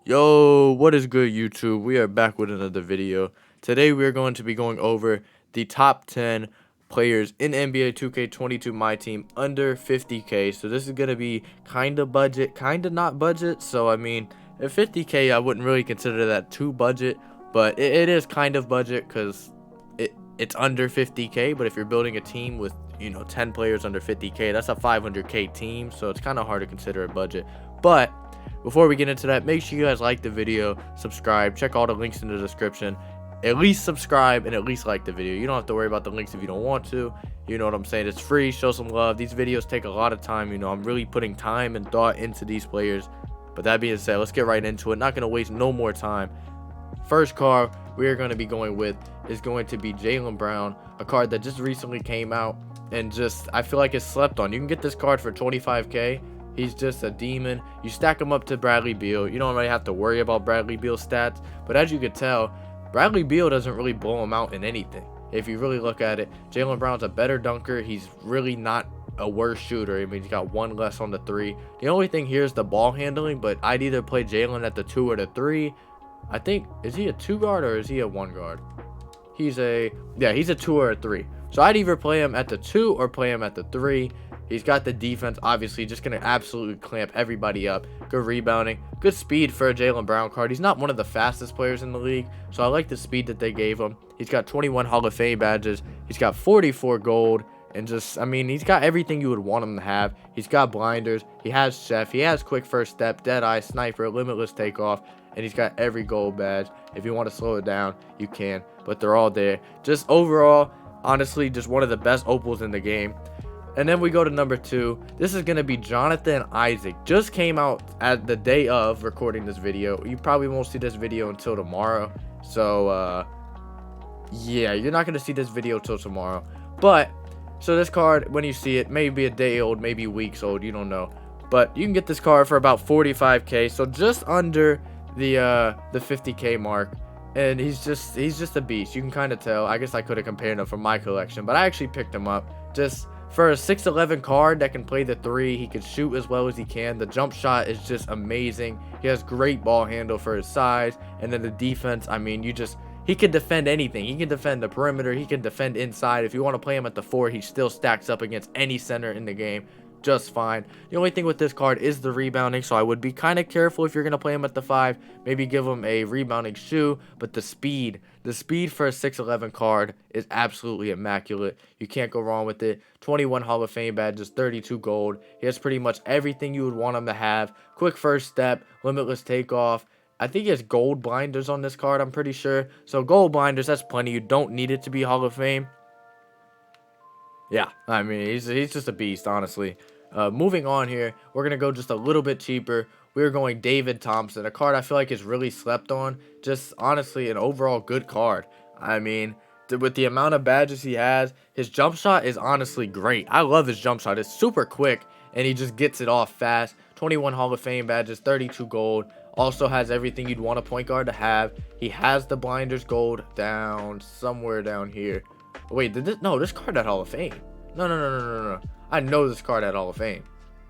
Yo, what is good, YouTube? We are back with another video. Today we are going to be going over the top 10 players in NBA 2K22 My Team under 50k. So this is going to be kind of budget, kind of not budget. So I mean, at 50k I wouldn't really consider that too budget, but it is kind of budget because it's under 50k. But if you're building a team with 10 players under 50k, that's a 500k team, so it's kind of hard to consider a budget. But before we get into that, make sure you guys like the video, subscribe, check all the links in the description. At least subscribe and at least like the video. You don't have to worry about the links if you don't want to. You know what I'm saying? It's free. Show some love. These videos take a lot of time. I'm really putting time and thought into these players. But that being said, let's get right into it. Not going to waste no more time. First card we are going to be going with is going to be Jaylen Brown, a card that just recently came out and just I feel like it's slept on. You can get this card for 25k. He's just a demon. You stack him up to Bradley Beal. You don't really have to worry about Bradley Beal's stats. But as you can tell, Bradley Beal doesn't really blow him out in anything. If you really look at it, Jaylen Brown's a better dunker. He's really not a worse shooter. I mean, he's got one less on the three. The only thing here is the ball handling, but I'd either play Jaylen at the 2 or the 3. I think, is he a 2 guard or is he a 1 guard? He's a 2 or a 3. So I'd either play him at the 2 or play him at the 3. He's got the defense, obviously, just going to absolutely clamp everybody up. Good rebounding, good speed for a Jaylen Brown card. He's not one of the fastest players in the league, so I like the speed that they gave him. He's got 21 Hall of Fame badges. He's got 44 gold, and just, I mean, he's got everything you would want him to have. He's got blinders. He has chef. He has quick first step, dead eye, sniper, limitless takeoff, and he's got every gold badge. If you want to slow it down, you can, but they're all there. Just overall, honestly, just one of the best opals in the game. And then we go to number 2. This is going to be Jonathan Isaac. Just came out at the day of recording this video. You probably won't see this video until tomorrow. So, yeah, you're not going to see this video till tomorrow. But, so this card, when you see it, maybe a day old, maybe weeks old, you don't know. But you can get this card for about 45k. So just under the 50k mark. And he's just a beast. You can kind of tell. I guess I could have compared him from my collection, but I actually picked him up just for a 6'11 card that can play the 3. He can shoot as well as he can. The jump shot is just amazing. He has great ball handle for his size. And then the defense, I mean, he can defend anything. He can defend the perimeter. He can defend inside. If you want to play him at the 4, he still stacks up against any center in the game just fine. The only thing with this card is the rebounding, so I would be kind of careful if you're going to play him at the 5. Maybe give him a rebounding shoe, but the speed for a 6'11 card is absolutely immaculate. You can't go wrong with it. 21 Hall of Fame badges, 32 gold. He has pretty much everything you would want him to have. Quick first step, limitless takeoff. I think he has gold blinders on this card, I'm pretty sure. So gold blinders, that's plenty. You don't need it to be Hall of Fame. Yeah, I mean, he's just a beast, honestly. Moving on here, we're going to go just a little bit cheaper. We're going David Thompson, a card I feel like is really slept on. Just, honestly, an overall good card. I mean, with the amount of badges he has, his jump shot is honestly great. I love his jump shot. It's super quick, and he just gets it off fast. 21 Hall of Fame badges, 32 gold. Also has everything you'd want a point guard to have. He has the blinders gold down somewhere down here. Wait, this card had Hall of Fame. No. I know this card had Hall of Fame.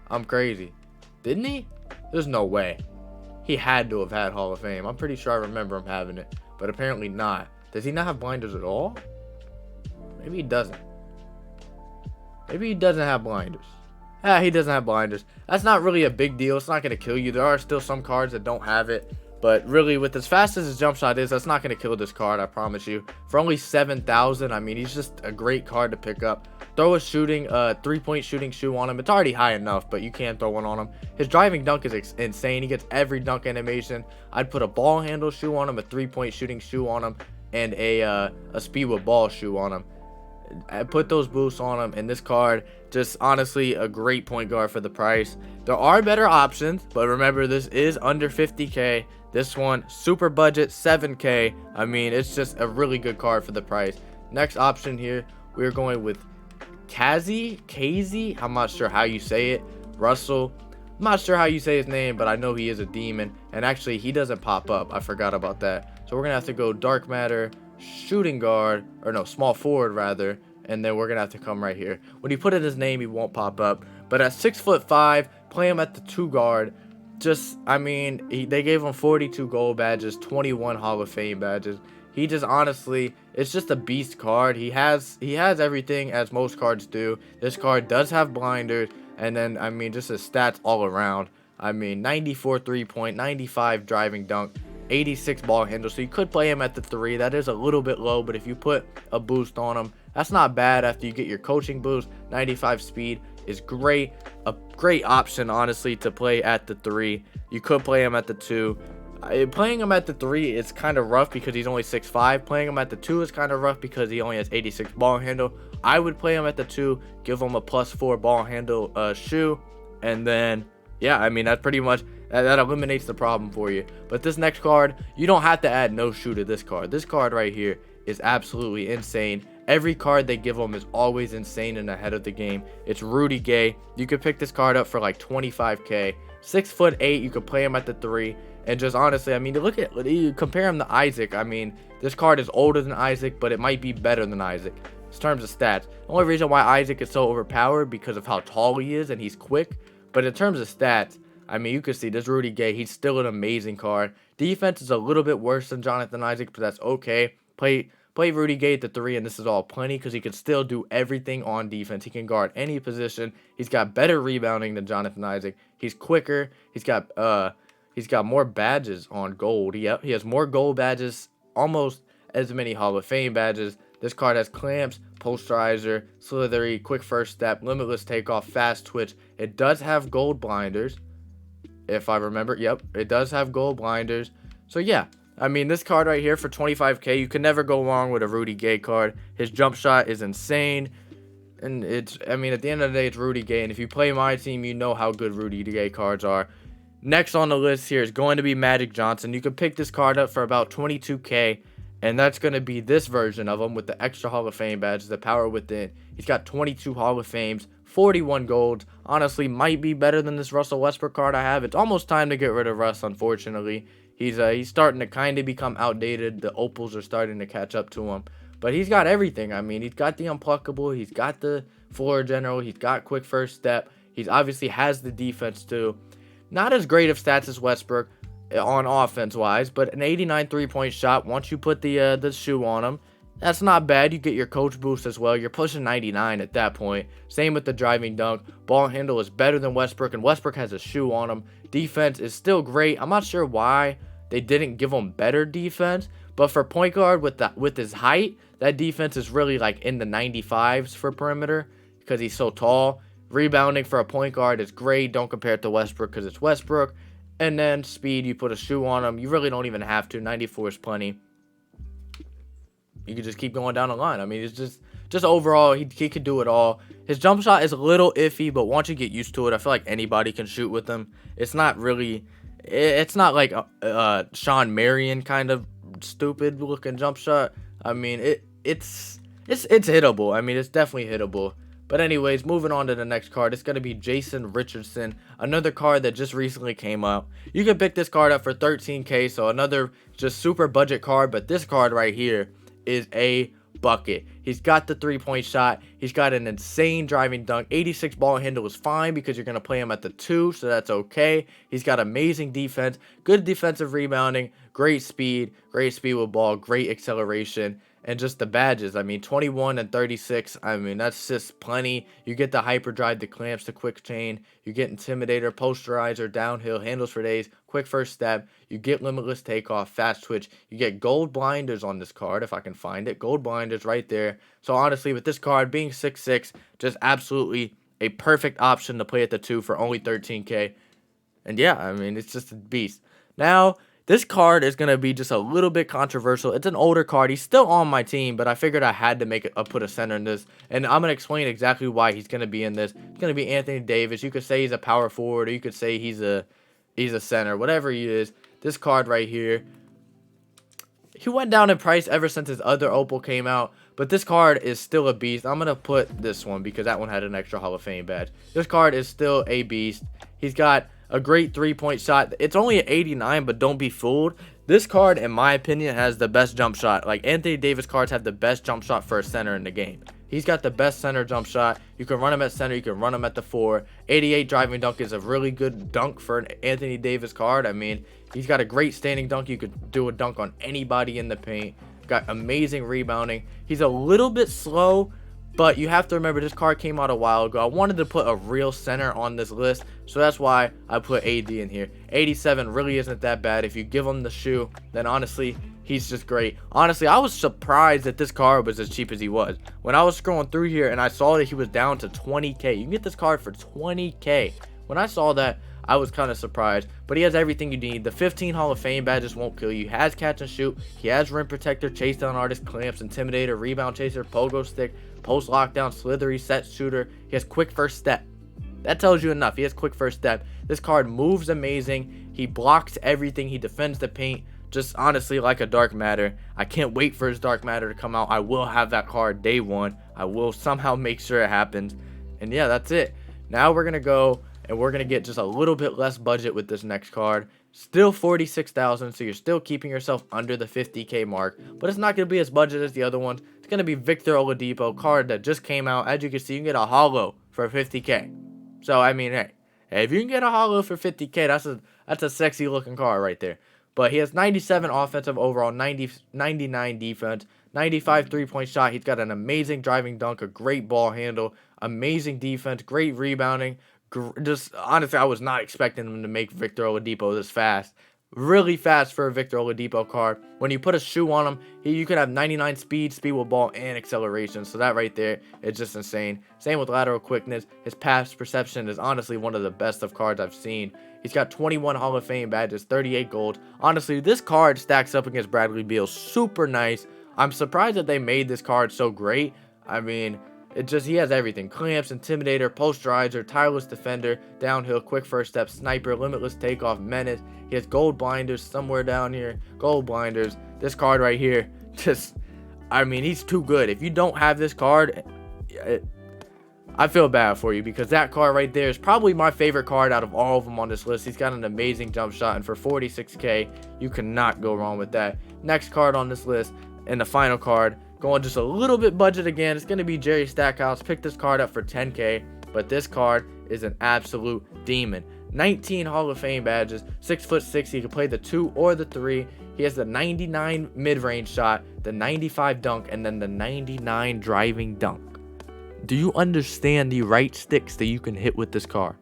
I'm crazy. Didn't he? There's no way. He had to have had Hall of Fame. I'm pretty sure I remember him having it, but apparently not. Does he not have blinders at all? Maybe he doesn't. Maybe he doesn't have blinders. He doesn't have blinders. That's not really a big deal. It's not going to kill you. There are still some cards that don't have it. But really, with as fast as his jump shot is, that's not going to kill this card, I promise you. For only 7,000, I mean, he's just a great card to pick up. Throw a shooting, 3-point shooting shoe on him. It's already high enough, but you can't throw one on him. His driving dunk is insane. He gets every dunk animation. I'd put a ball handle shoe on him, a 3-point shooting shoe on him, and a speed with ball shoe on him. I put those boosts on him, and this card, just honestly a great point guard for the price. There are better options, but remember, this is under 50k. This one, super budget, 7k. I mean, it's just a really good card for the price. Next option here, we're going with Kazi. I'm not sure how you say it. Russell. I'm not sure how you say his name, but I know he is a demon. And actually, he doesn't pop up. I forgot about that. So we're going to have to go dark matter, shooting guard, or no, small forward rather. And then we're going to have to come right here. When you put in his name, he won't pop up. But at 6'5", play him at the 2 guard. just, I mean, they gave him 42 gold badges, 21 Hall of Fame badges. He just honestly, it's just a beast card. He has everything as most cards do. This card does have blinders, and then I mean just his stats all around. I mean 94 3-point, 95 driving dunk, 86 ball handle. So you could play him at the 3. That is a little bit low, but if you put a boost on him, that's not bad after you get your coaching boost. 95 speed is great. A great option honestly to play at the 3. You could play him at the 2. Playing him at the 3 is kind of rough because he's only 6'5". Playing him at the 2 is kind of rough because he only has 86 ball handle. I would play him at the 2, give him a +4 ball handle shoe, and then yeah, I mean that pretty much that eliminates the problem for you. But this next card, you don't have to add no shoe to this card. This card right here is absolutely insane. Every card they give him is always insane and ahead of the game. It's Rudy Gay. You could pick this card up for like 25k. 6'8", you could play him at the 3. And just honestly, I mean, you compare him to Isaac. I mean, this card is older than Isaac, but it might be better than Isaac in terms of stats. The only reason why Isaac is so overpowered because of how tall he is and he's quick. But in terms of stats, I mean, you can see this Rudy Gay. He's still an amazing card. Defense is a little bit worse than Jonathan Isaac, but that's okay. Play Rudy Gay at the 3, and this is all plenty because he can still do everything on defense. He can guard any position. He's got better rebounding than Jonathan Isaac. He's quicker. He's got more badges on gold. He has more gold badges, almost as many Hall of Fame badges. This card has clamps, posterizer, slithery, quick first step, limitless takeoff, fast twitch. It does have gold blinders, if I remember. Yep, it does have gold blinders. So yeah, I mean, this card right here for 25k, you can never go wrong with a Rudy Gay card. His jump shot is insane. And I mean, at the end of the day, it's Rudy Gay. And if you play my team, you know how good Rudy Gay cards are. Next on the list here is going to be Magic Johnson. You can pick this card up for about 22k. And that's going to be this version of him with the extra Hall of Fame badges, the power within. He's got 22 Hall of Fames, 41 golds. Honestly, might be better than this Russell Westbrook card I have. It's almost time to get rid of Russ, unfortunately. He's starting to kind of become outdated. The opals are starting to catch up to him. But he's got everything. I mean, he's got the unpluckable. He's got the floor general. He's got quick first step. He's obviously has the defense too. Not as great of stats as Westbrook on offense wise, but an 89 3-point shot once you put the shoe on him. That's not bad. You get your coach boost as well. You're pushing 99 at that point. Same with the driving dunk. Ball handle is better than Westbrook, and Westbrook has a shoe on him. Defense is still great. I'm not sure why they didn't give him better defense, but for point guard with his height, that defense is really like in the 95s for perimeter because he's so tall. Rebounding for a point guard is great. Don't compare it to Westbrook because it's Westbrook. And then speed, you put a shoe on him. You really don't even have to. 94 is plenty. You can just keep going down the line. I mean, it's just overall, he could do it all. His jump shot is a little iffy, but once you get used to it, I feel like anybody can shoot with him. It's not really, it's not like a Sean Marion kind of stupid looking jump shot. I mean, it's hittable. I mean, it's definitely hittable. But anyways, moving on to the next card, it's going to be Jason Richardson, another card that just recently came out. You can pick this card up for 13k, so another just super budget card, but this card right here is a bucket. He's got the 3-point shot. He's got an insane driving dunk. 86 ball handle is fine because you're going to play him at the 2, so that's okay. He's got amazing defense, good defensive rebounding, great speed with ball, great acceleration. And just the badges, I mean, 21 and 36, I mean, that's just plenty. You get the hyperdrive, the clamps, the quick chain. You get intimidator, posterizer, downhill, handles for days, quick first step. You get limitless takeoff, fast twitch. You get gold blinders on this card, if I can find it. Gold blinders right there. So honestly, with this card being 6'6", just absolutely a perfect option to play at the 2 for only 13k. And yeah, I mean, it's just a beast. Now, this card is going to be just a little bit controversial. It's an older card. He's still on my team, but I figured I had to put a center in this. And I'm going to explain exactly why he's going to be in this. It's going to be Anthony Davis. You could say he's a power forward, or you could say he's a center. Whatever he is, this card right here, he went down in price ever since his other opal came out. But this card is still a beast. I'm going to put this one because that one had an extra Hall of Fame badge. This card is still a beast. He's got a great 3-point shot. It's only an 89, but don't be fooled. This card, in my opinion, has the best jump shot. Like, Anthony Davis cards have the best jump shot for a center in the game. He's got the best center jump shot. You can run him at center. You can run him at the 4. 88 driving dunk is a really good dunk for an Anthony Davis card. I mean, he's got a great standing dunk. You could do a dunk on anybody in the paint. Got amazing rebounding. He's a little bit slow, but you have to remember this card came out a while ago. I wanted to put a real center on this list, so that's why I put AD in here. 87 really isn't that bad. If you give him the shoe, then honestly, he's just great. Honestly, I was surprised that this card was as cheap as he was. When I was scrolling through here and I saw that he was down to 20K. You can get this card for 20K. When I saw that, I was kind of surprised, but he has everything you need. The 15 Hall of Fame badges won't kill you. He has catch and shoot. He has rim protector, chase down artist, clamps, intimidator, rebound chaser, pogo stick, post lockdown, slithery, set shooter. He has quick first step. That tells you enough. He has quick first step. This card moves amazing. He blocks everything. He defends the paint. Just honestly like a dark matter. I can't wait for his dark matter to come out. I will have that card day one. I will somehow make sure it happens. And yeah, that's it. Now we're going to go and we're going to get just a little bit less budget with this next card. Still 46,000, so you're still keeping yourself under the 50K mark. But it's not going to be as budget as the other ones. It's going to be Victor Oladipo, card that just came out. As you can see, you can get a holo for 50K. So, I mean, hey, if you can get a holo for 50K, that's a sexy looking card right there. But he has 97 offensive overall, 99 defense, 95 three-point shot. He's got an amazing driving dunk, a great ball handle, amazing defense, great rebounding. Just honestly, I was not expecting him to make Victor Oladipo this fast. Really fast for a Victor Oladipo card. When you put a shoe on him, you could have 99 speed with ball, and acceleration. So that right there is just insane. Same with lateral quickness. His pass perception is honestly one of the best of cards I've seen. He's got 21 Hall of Fame badges, 38 gold. Honestly, this card stacks up against Bradley Beal. Super nice. I'm surprised that they made this card so great. I mean, he has everything. Clamps, intimidator, posterizer, tireless defender, downhill, quick first step, sniper, limitless takeoff, menace. He has gold blinders somewhere down here. Gold blinders. This card right here, I mean, he's too good. If you don't have this card, I feel bad for you, because that card right there is probably my favorite card out of all of them on this list. He's got an amazing jump shot, and for 46K, you cannot go wrong with that. Next card on this list, and the final card, going just a little bit budget again, it's going to be Jerry Stackhouse. Pick this card up for 10K, but this card is an absolute demon. 19 Hall of Fame badges, 6'6". He can play the 2 or the 3. He has the 99 mid-range shot, the 95 dunk, and then the 99 driving dunk. Do you understand the right sticks that you can hit with this card?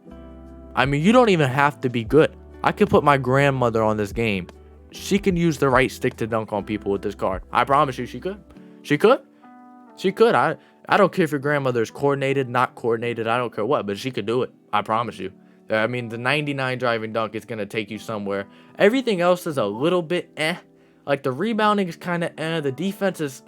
I mean, you don't even have to be good. I could put my grandmother on this game. She can use the right stick to dunk on people with this card. I promise you she could. She could. She could. I don't care if your grandmother is coordinated, not coordinated. I don't care what, but she could do it. I promise you. I mean, the 99 driving dunk is going to take you somewhere. Everything else is a little bit Like, the rebounding is kind of The defense is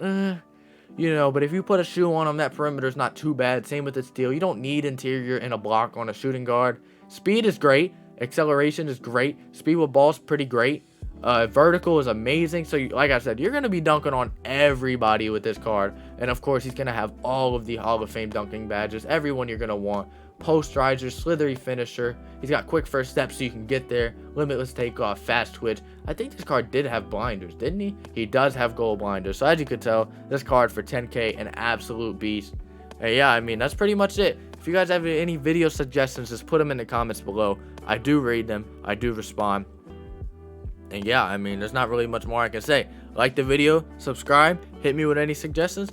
you know, but if you put a shoe on him, that perimeter is not too bad. Same with the steal. You don't need interior and a block on a shooting guard. Speed is great. Acceleration is great. Speed with ball is pretty great. Vertical is amazing. So, like I said, you're going to be dunking on everybody with this card. And, of course, he's going to have all of the Hall of Fame dunking badges. Everyone you're going to want. Post riser, slithery finisher. He's got quick first steps so you can get there. Limitless takeoff, fast twitch. I think this card did have blinders, didn't he? He does have gold blinders. So, as you could tell, this card for 10K, an absolute beast. And yeah, I mean, that's pretty much it. If you guys have any video suggestions, just put them in the comments below. I do read them. I do respond. And yeah, I mean, there's not really much more I can say. Like the video, subscribe, hit me with any suggestions,